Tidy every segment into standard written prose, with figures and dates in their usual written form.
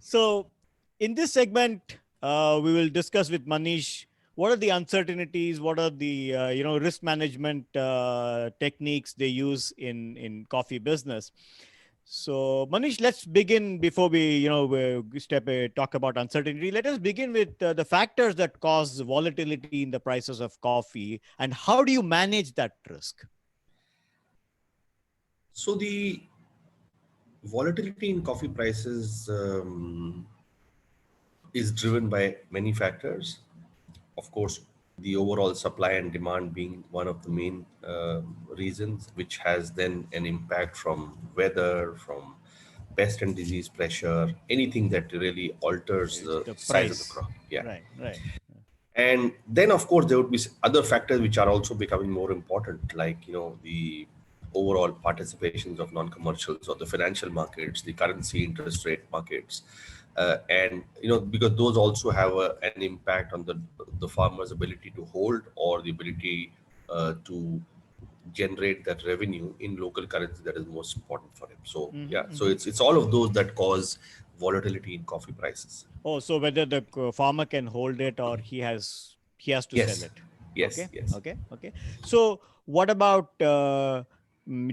So in this segment, we will discuss with Manish what are the uncertainties, what are the risk management techniques they use in coffee business. So Manish, let's begin before we talk about uncertainty. Let us begin with the factors that cause volatility in the prices of coffee, and how do you manage that risk? So the volatility in coffee prices is driven by many factors. Of course, the overall supply and demand being one of the main reasons, which has then an impact from weather, from pest and disease pressure, anything that really alters It's the the size of the price. crop. Yeah. Right, right. And then, of course, there would be other factors which are also becoming more important, like the overall participations of non-commercials or the financial markets, the currency interest rate markets, and because those also have an impact on the farmer's ability to hold or the ability to generate that revenue in local currency that is most important for him. So yeah, so it's all of those that cause volatility in coffee prices. Oh, so whether the farmer can hold it or he has to sell Yes, it. yes, Okay, yes. okay. So what about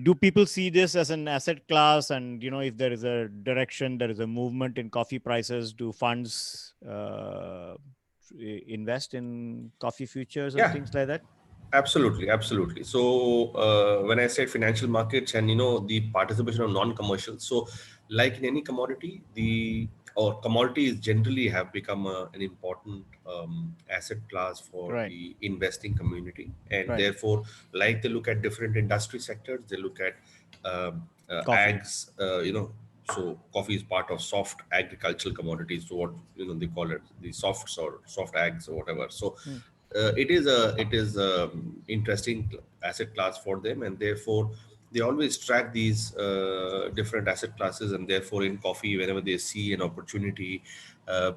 do people see this as an asset class? And if there is a direction, there is a movement in coffee prices, do funds invest in coffee futures and Yeah, things like that? absolutely, absolutely. So when I said financial markets and the participation of non-commercial, so like in any commodity, the or commodities generally have become an important asset class for Right, the investing community, and right. therefore, like they look at different industry sectors, they look at Coffee. ags. So coffee is part of soft agricultural commodities. So what they call it, the softs or soft ags or whatever. So it is interesting asset class for them, and therefore they always track these different asset classes, and therefore in coffee, whenever they see an opportunity uh,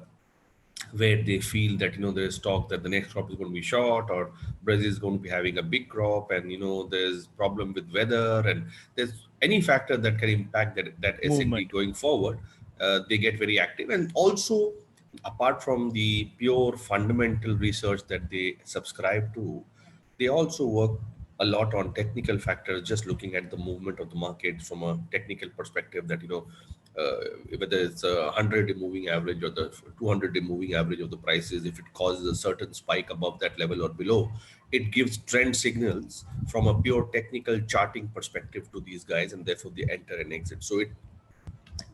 where they feel that there's talk that the next crop is going to be short, or Brazil is going to be having a big crop, and there's problem with weather, and there's any factor that can impact that S&D Movement. going forward, they get very active. And also, apart from the pure fundamental research that they subscribe to, they also work a lot on technical factors, just looking at the movement of the market from a technical perspective, that uh, whether it's a 100-day moving average or the 200-day moving average of the prices, if it causes a certain spike above that level or below, it gives trend signals from a pure technical charting perspective to these guys, and therefore they enter and exit. So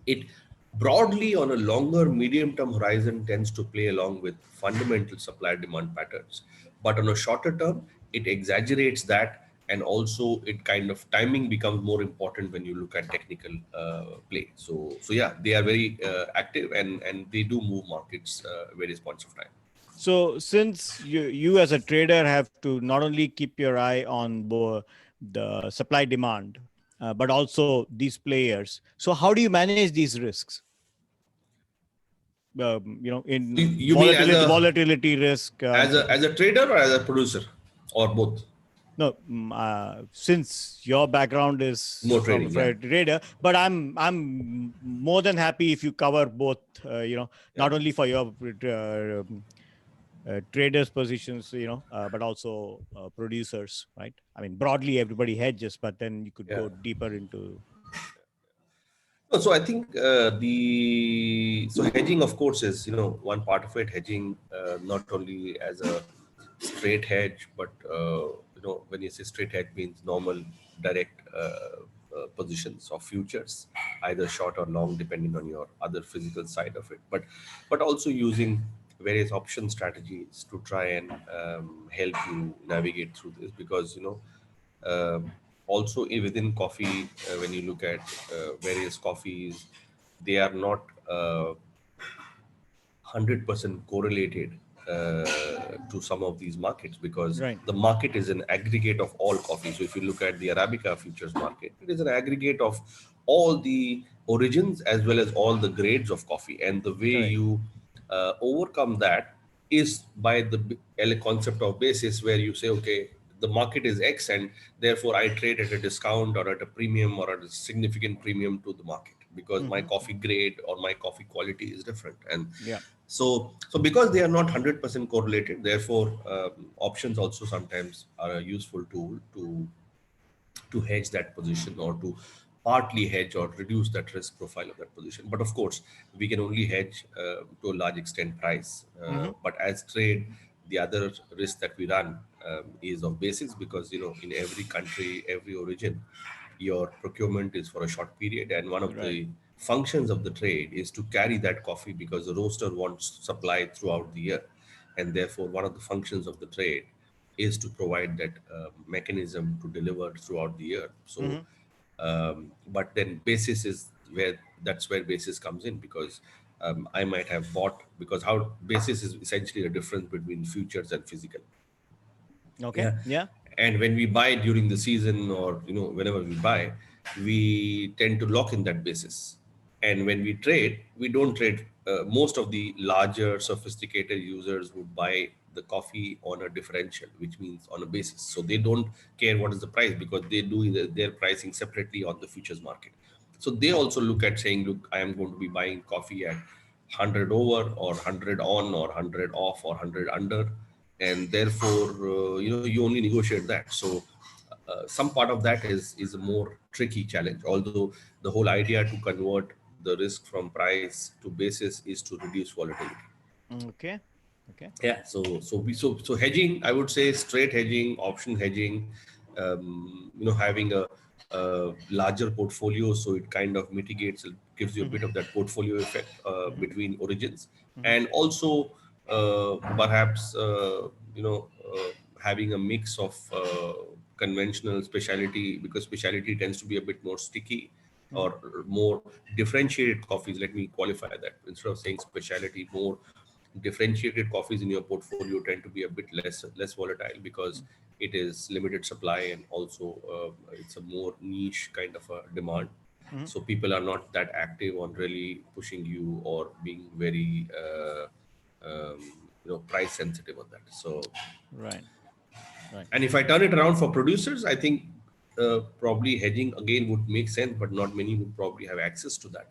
it broadly, on a longer medium term horizon, tends to play along with fundamental supply demand patterns, but on a shorter term it exaggerates that, and also it kind of timing becomes more important when you look at technical play. So yeah, they are very active, and they do move markets various points of time. So since you as a trader have to not only keep your eye on the supply demand, but also these players. So how do you manage these risks? In You mean volatility risk. as a trader or as a producer, or both? No, since your background is More from a trading, yeah. trader, but I'm more than happy if you cover both. Yeah. Not only for your traders positions, but also producers, right? I mean, broadly everybody hedges, but then you could Yeah. go deeper into. No, so I think the so hedging, of course, is one part of it. Hedging, not only as a straight hedge, but when you say straight hedge, means normal direct positions of futures, either short or long, depending on your other physical side of it. But also using various option strategies to try and help you navigate through this, because also within coffee, when you look at various coffees, they are not 100% correlated to some of these markets, because Right. the market is an aggregate of all coffee. So if you look at the Arabica futures market, it is an aggregate of all the origins as well as all the grades of coffee. And the way Correct. you overcome that is by the concept of basis, where you say, okay, the market is X, and therefore I trade at a discount or at a premium or at a significant premium to the market. because my coffee grade or my coffee quality is different. And Yeah. so because they are not 100% correlated, therefore options also sometimes are a useful tool to hedge that position, or to partly hedge or reduce that risk profile of that position. But of course, we can only hedge to a large extent price. But as trade, the other risk that we run is of basics, because in every country, every origin, your procurement is for a short period, and one of Right. the functions of the trade is to carry that coffee, because the roaster wants supply throughout the year, and therefore one of the functions of the trade is to provide that mechanism to deliver throughout the year. So, but then basis is where basis comes in, because I might have bought, because how basis is essentially the difference between futures and physical. Okay. Yeah. Yeah. And when we buy during the season, or whenever we buy, we tend to lock in that basis. And when we trade, we don't trade. Most of the larger sophisticated users would buy the coffee on a differential, which means on a basis. So they don't care what is the price, because they do their pricing separately on the futures market. So they also look at saying, look, I am going to be buying coffee at 100 over, or 100 on, or 100 off, or 100 under, and therefore you only negotiate that. So some part of that is a more tricky challenge, although the whole idea to convert the risk from price to basis is to reduce volatility. Okay. Okay. Yeah. So hedging, I would say straight hedging, option hedging, having a larger portfolio, so it kind of mitigates, it gives you a bit of that portfolio effect between origins. And also perhaps having a mix of conventional specialty, because specialty tends to be a bit more sticky, or more differentiated coffees. Let me qualify that. Instead of saying specialty, more differentiated coffees in your portfolio tend to be a bit less volatile, because it is limited supply, and also it's a more niche kind of a demand. So people are not that active on really pushing you, or being very price sensitive on that. So, Right. Right. and if I turn it around for producers, I think probably hedging again would make sense, but not many would probably have access to that.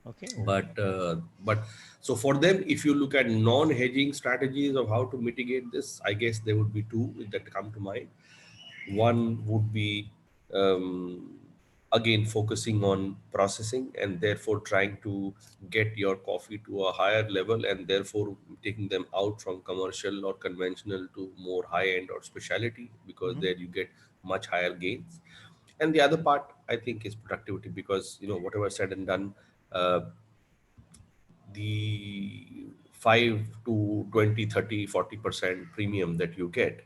Okay. But so for them, if you look at non-hedging strategies of how to mitigate this, I guess there would be two that come to mind. One would be again focusing on processing, and therefore trying to get your coffee to a higher level, and therefore taking them out from commercial or conventional to more high end or specialty, because there you get much higher gains. And the other part, I think, is productivity, because whatever said and done, uh, the 5 to 20, 30, 40% premium that you get,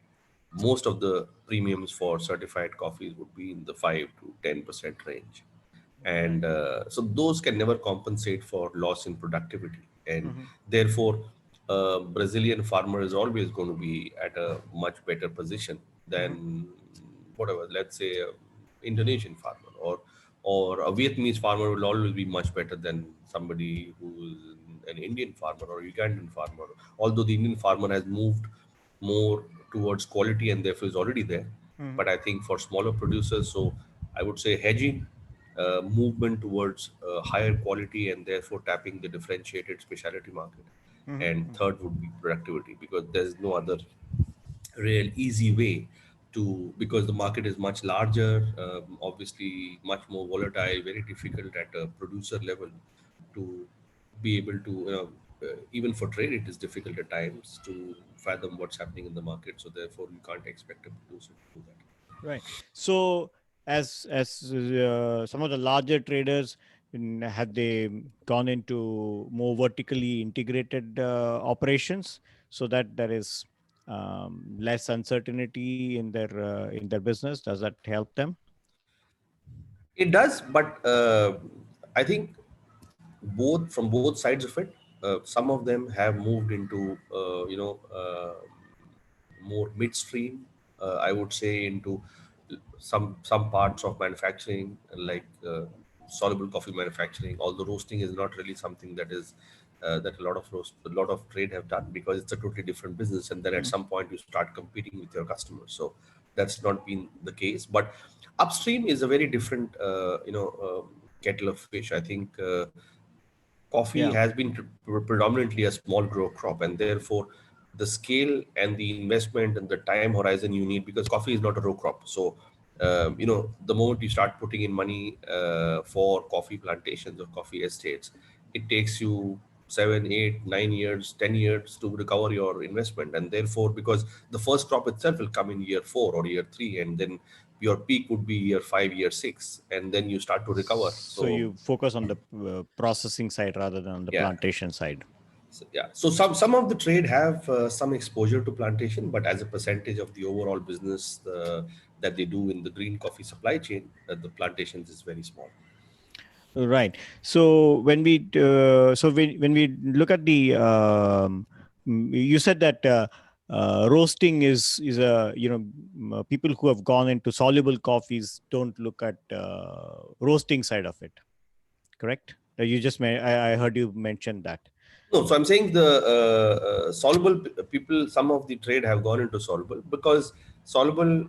most of the premiums for certified coffees would be in the 5 to 10% range. Right. And so those can never compensate for loss in productivity. And therefore, Brazilian farmer is always going to be at a much better position than whatever, let's say, Indonesian farmer, or a Vietnamese farmer will always be much better than somebody who's an Indian farmer or Ugandan farmer. Although the Indian farmer has moved more towards quality and therefore is already there. But I think for smaller producers, so I would say hedging, movement towards higher quality, and therefore tapping the differentiated specialty market. And third would be productivity, because there's no other real easy way to, because the market is much larger, obviously much more volatile, very difficult at a producer level to be able to, even for trade, it is difficult at times to fathom what's happening in the market. So therefore, you can't expect a producer to do that. Right. So, as some of the larger traders, have they gone into more vertically integrated operations, so that there is less uncertainty in their business? Does that help them? It does, but I think from both sides of it, some of them have moved into more midstream. I would say into some parts of manufacturing, like soluble coffee manufacturing. Although roasting is not really something that is that a lot of trade have done, because it's a totally different business, and then at some point you start competing with your customers. So that's not been the case. But upstream is a very different kettle of fish. I think coffee Yeah. has been predominantly a small grow crop, and therefore the scale and the investment and the time horizon you need, because coffee is not a row crop. So the moment you start putting in money for coffee plantations or coffee estates, it takes you 7, 8, 9 years, 10 years to recover your investment. And therefore, because the first crop itself will come in year 4 or year 3, and then your peak would be year 5, year 6, and then you start to recover. So So you focus on the processing side rather than on the yeah. plantation side. So, yeah. So some of the trade have some exposure to plantation, but as a percentage of the overall business that they do in the green coffee supply chain, the plantations is very small. Right. So when we look at the you said that roasting is a people who have gone into soluble coffees don't look at roasting side of it. Correct? You just I heard you mention that. No, so I'm saying the soluble people, some of the trade have gone into soluble because soluble,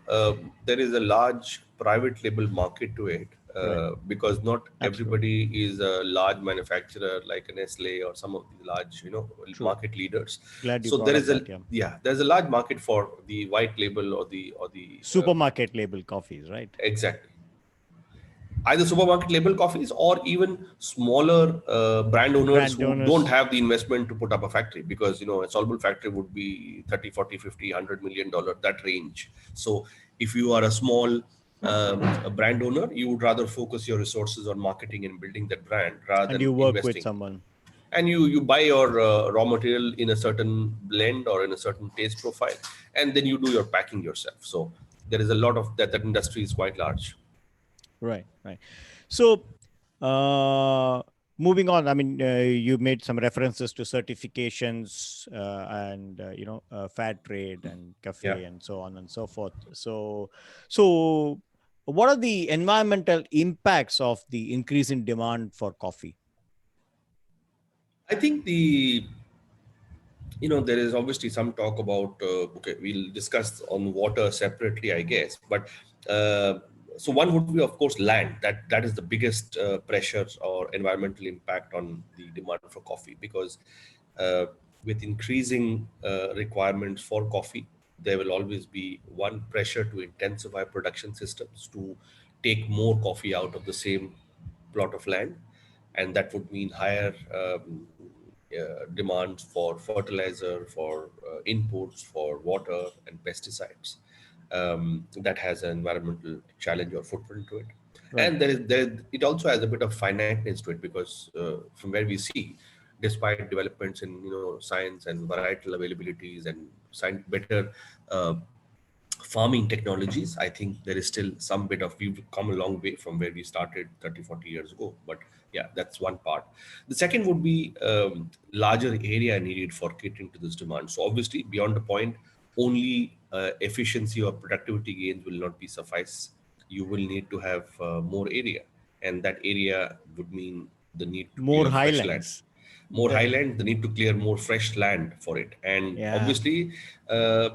there is a large private label market to it. Right. Because not Absolutely. everybody is a large manufacturer like an Nestle or some of the large, True. market leaders. Glad you So brought there up is that. Yeah. there's a large market for the white label or the Supermarket label coffees, right? exactly, either supermarket label coffees or even smaller brand owners Brand who don't owners. have the investment to put up a factory, because a soluble factory would be 30, 40, 50, $100 million, that range. So if you are a small a brand owner, you would rather focus your resources on marketing and building that brand rather And than you work with investing. someone. And you buy your raw material in a certain blend or in a certain taste profile, and then you do your packing yourself. So there is a lot of that industry is quite large. Right, right. So, moving on, I mean, you made some references to certifications and fair trade and Yeah. cafe and so on and so forth. So, what are the environmental impacts of the increase in demand for coffee? I think there is obviously some talk about, okay, we'll discuss on water separately, I guess. But so one would be, of course, land. That is the biggest pressure or environmental impact on the demand for coffee, because uh, with increasing requirements for coffee, there will always be one pressure to intensify production systems to take more coffee out of the same plot of land, and that would mean higher demands for fertilizer, for inputs, for water and pesticides. That has an environmental challenge or footprint to it. Right. And it also has a bit of finiteness to it, because from where we see, despite developments in science and varietal availabilities and better uh, farming technologies, I think there is still some bit of, we've come a long way from where we started 30, 40 years ago. But yeah, that's one part. The second would be larger area needed for catering to this demand. So obviously, beyond the point, only efficiency or productivity gains will not be suffice. You will need to have more area, and that area would mean the need to More clear fresh land, highlands. more The, highland, the need to clear more fresh land for it. And yeah, obviously, uh,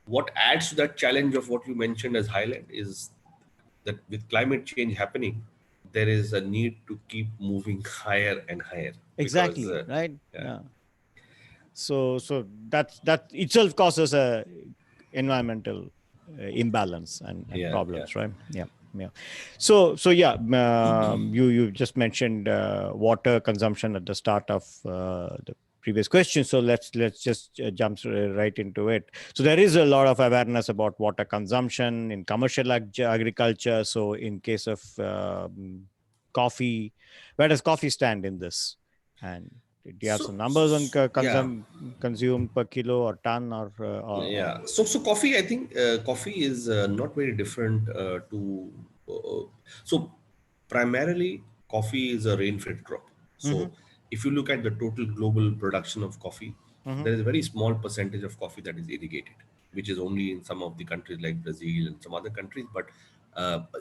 what adds to that challenge of what you mentioned as highland is that with climate change happening, there is a need to keep moving higher and higher, because exactly. Right. yeah, Yeah. So that itself causes a environmental imbalance and yeah, yeah. problems, right? Yeah, yeah. So yeah, you just mentioned water consumption at the start of the previous question. So let's just jump right into it. So there is a lot of awareness about water consumption in commercial agriculture. So in case of coffee, where does coffee stand in this? And do you have some numbers on Yeah, consumed per kilo or ton or yeah. So coffee, I think coffee is not very different uh, so primarily coffee is a rain-fed crop. mm-hmm, So if you look at the total global production of coffee, mm-hmm. there is a very small percentage of coffee that is irrigated, which is only in some of the countries like Brazil and some other countries, but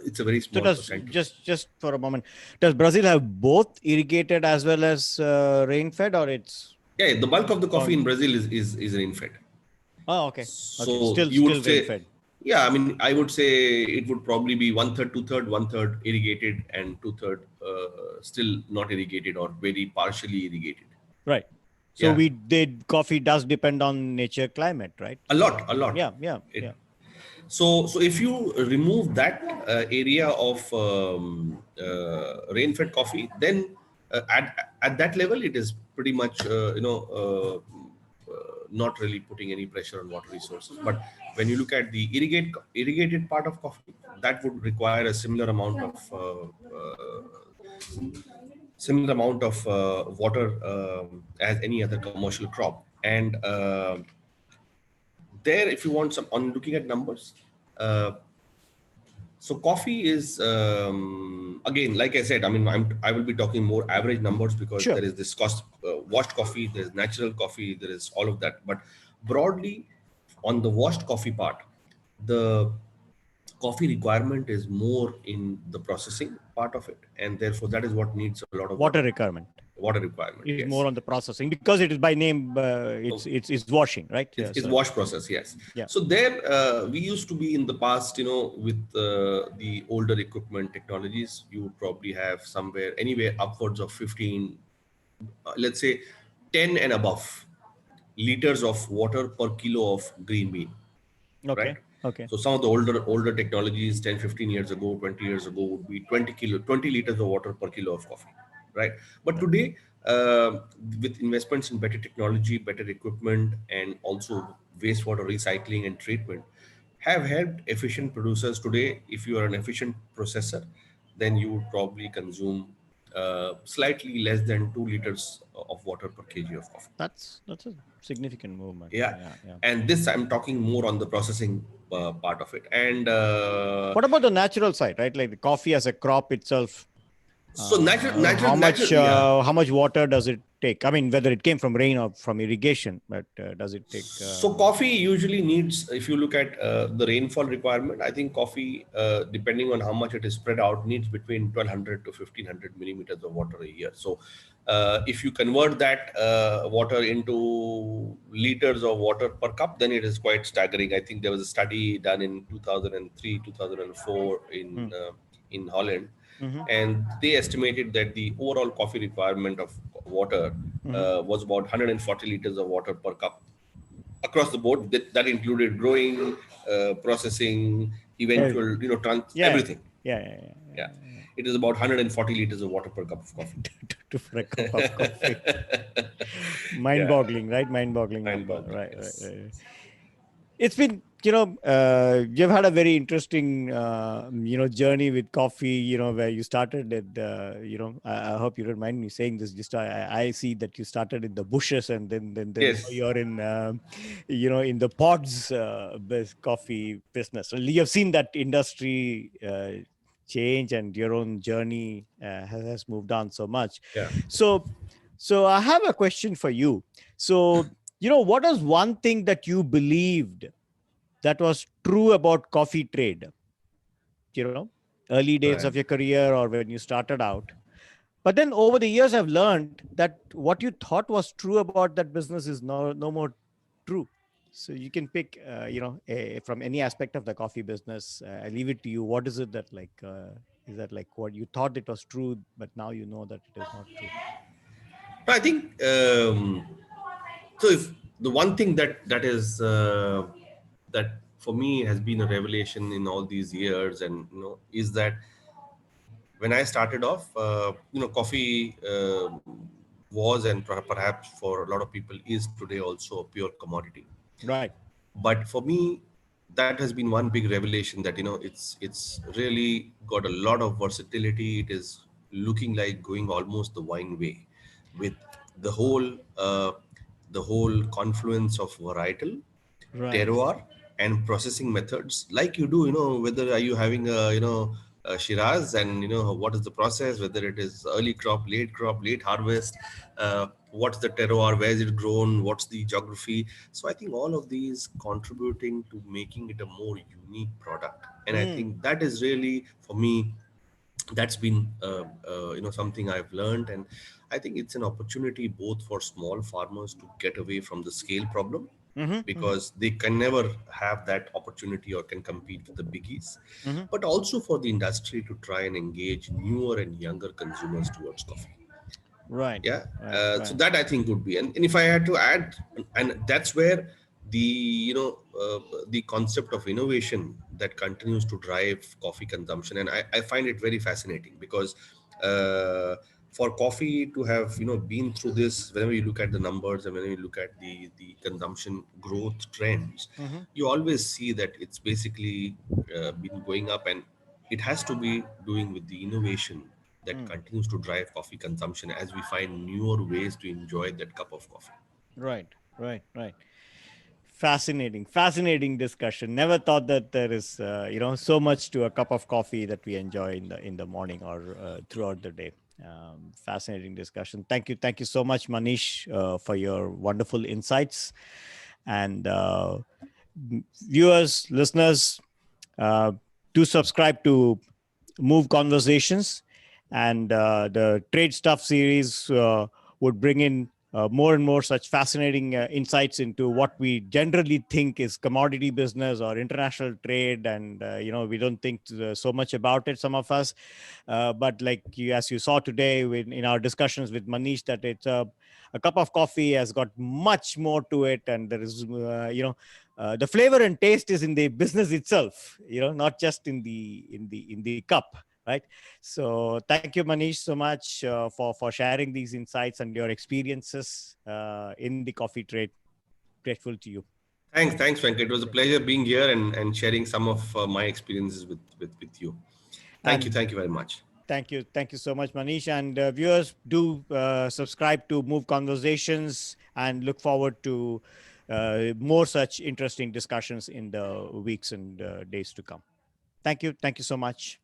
it's a very So small does percentage. just for a moment, does Brazil have both irrigated as well as rain fed, or it's Yeah, the bulk of the coffee con- in Brazil is rain-fed. oh, okay, okay, So still you would still rain say, fed. Yeah, I mean, I would say it would probably be one third, two third, one third irrigated, and two third still not irrigated or very partially irrigated. Right. So Yeah, we did coffee does depend on nature climate, right? a So lot, a lot. yeah, yeah, It, yeah. so if you remove that area of rain-fed coffee, then at that level, it is pretty much not really putting any pressure on water resources. But when you look at the irrigated part of coffee, that would require a similar amount of water as any other commercial crop. And there, if you want some on looking at numbers, uh, so coffee is again, like I said, I mean, I will be talking more average numbers because Sure. there is this cost washed coffee, there is natural coffee, there is all of that. But broadly, on the washed coffee part, the coffee requirement is more in the processing part of it, and therefore that is what needs a lot of Water water. requirement Water requirement, is yes. more on the processing because it is by name. It's washing, right? It's, Yeah. it's So wash process, yes. yeah. So there, we used to be in the past, with the older equipment technologies, you would probably have somewhere anywhere upwards of 15, let's say 10 and above liters of water per kilo of green bean, right? Okay. Okay. So some of the older technologies 10, 15 years ago, 20 years ago would be 20 liters of water per kilo of coffee, right? But today, with investments in better technology, better equipment, and also wastewater recycling and treatment, have helped efficient producers today. If you are an efficient processor, then you would probably consume slightly less than 2 liters of water per kg of coffee. That's a significant movement. Yeah, Yeah. Yeah. and this I'm talking more on the processing part of it. And What about the natural side, right? Like the coffee as a crop itself. so How much yeah. water does it take? I mean, whether it came from rain or from irrigation, but does it take? So coffee usually needs, if you look at the rainfall requirement, I think coffee, depending on how much it is spread out, needs between 1200 to 1500 millimeters of water a year. So if you convert that water into liters of water per cup, then it is quite staggering. I think there was a study done in 2003, 2004 in Holland, Mm-hmm. and they estimated that the overall coffee requirement of water Mm-hmm. was about 140 liters of water per cup across the board. That included growing, processing, Everything. eventual, Yeah. everything. Yeah. Yeah, it is about 140 liters of water per cup of coffee. For a cup of coffee. Yeah, Mind-boggling, right? Mind-boggling number. mind-boggling. Yes. Right. It's been, you've had a very interesting, journey with coffee, where you started at, I hope you don't mind me saying this. Just I see that you started in the bushes and then now Yes. you're in, in the pods coffee business. So you have seen that industry change and your own journey has moved on so much. Yeah. So I have a question for you. So, what was one thing that you believed that was true about coffee trade, early days Right. of your career or when you started out? But then over the years, I've learned that what you thought was true about that business is no more true. So you can pick, from any aspect of the coffee business. I leave it to you. What is it that is that like what you thought it was true, but now you know that it is not true? I think so. If the one thing that is that for me has been a revelation in all these years, and is that when I started off, coffee was, and perhaps for a lot of people is today also, a pure commodity. Right. But for me, that has been one big revelation, that it's really got a lot of versatility. It is looking like going almost the wine way, with the whole confluence of varietal, Right. terroir, and processing methods, like you do, whether are you having a Shiraz, and what is the process, whether it is early crop, late harvest, what's the terroir, where is it grown, what's the geography. So I think all of these contributing to making it a more unique product, and I Mm. think that is really, for me, that's been something I've learned. And I think it's an opportunity both for small farmers to get away from the scale problem, because they can never have that opportunity or can compete with the biggies, Mm-hmm. but also for the industry to try and engage newer and younger consumers towards coffee. Right, Yeah. right, So right. that I think would be, and if I had to add, and that's where the the concept of innovation that continues to drive coffee consumption, and I find it very fascinating because for coffee to have been through this, whenever you look at the numbers and whenever you look at the consumption growth trends, Mm-hmm. you always see that it's basically been going up, and it has to be doing with the innovation that Mm. continues to drive coffee consumption as we find newer ways to enjoy that cup of coffee. Right, right, right. Fascinating, fascinating discussion. Never thought that there is, so much to a cup of coffee that we enjoy in the morning or throughout the day. Fascinating discussion. Thank you so much, Manish, for your wonderful insights. And viewers, listeners, uh, do subscribe to Move Conversations, and the Trade Stuff series would bring in more and more such fascinating insights into what we generally think is commodity business or international trade, and we don't think so much about it, some of us, but like as you saw today in our discussions with Manish, that it's a cup of coffee has got much more to it, and there is the flavor and taste is in the business itself, not just in the cup, right? So thank you, Manish, so much for sharing these insights and your experiences in the coffee trade. Grateful to you. Thanks, Venkat. It was a pleasure being here and sharing some of my experiences with you. And Thank you very much. thank you so much, Manish. And viewers, do subscribe to Move Conversations and look forward to more such interesting discussions in the weeks and days to come. Thank you so much.